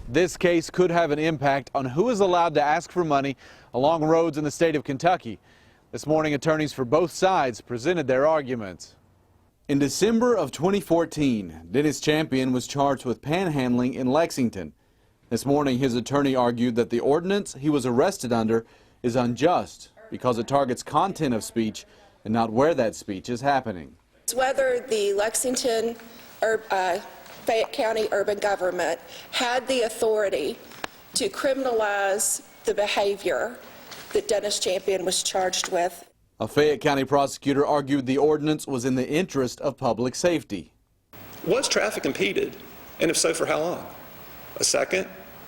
This case could have an impact on who is allowed to ask for money along roads in the state of Kentucky. This morning, attorneys for both sides presented their arguments. In December of 2014, Dennis Champion was charged with panhandling in Lexington. This morning, his attorney argued that the ordinance he was arrested under is unjust because it targets content of speech and not where that speech is happening. It's whether the Lexington Fayette County urban government had the authority to criminalize the behavior that Dennis Champion was charged with. A Fayette County prosecutor argued the ordinance was in the interest of public safety. Was traffic impeded? And if so, for how long? A second?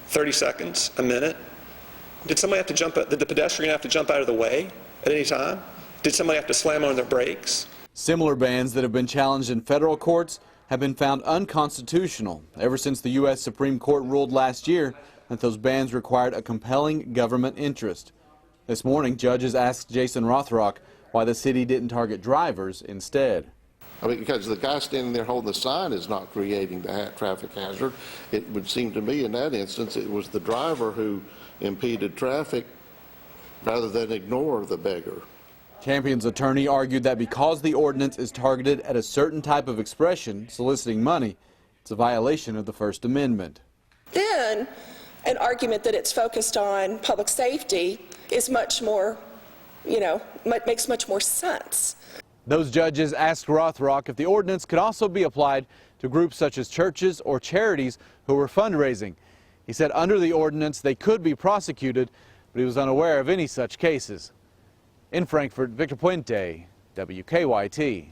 30 seconds? A minute? Did somebody have to jump out? Did the pedestrian have to jump out of the way at any time? Did somebody have to slam on their brakes? Similar bans that have been challenged in federal courts have been found unconstitutional ever since the U.S. Supreme Court ruled last year that those bans required a compelling government interest. This morning, judges asked Jason Rothrock why the city didn't target drivers instead. I mean, because the guy standing there holding the sign is not creating the traffic hazard. It would seem to me in that instance it was the driver who impeded traffic rather than ignore the beggar. Champion's attorney argued that because the ordinance is targeted at a certain type of expression, soliciting money, it's a violation of the First Amendment. Then an argument that it's focused on public safety is much more, makes much more sense. Those judges asked Rothrock if the ordinance could also be applied to groups such as churches or charities who were fundraising. He said under the ordinance they could be prosecuted, but he was unaware of any such cases. In Frankfort, Victor Puente, WKYT.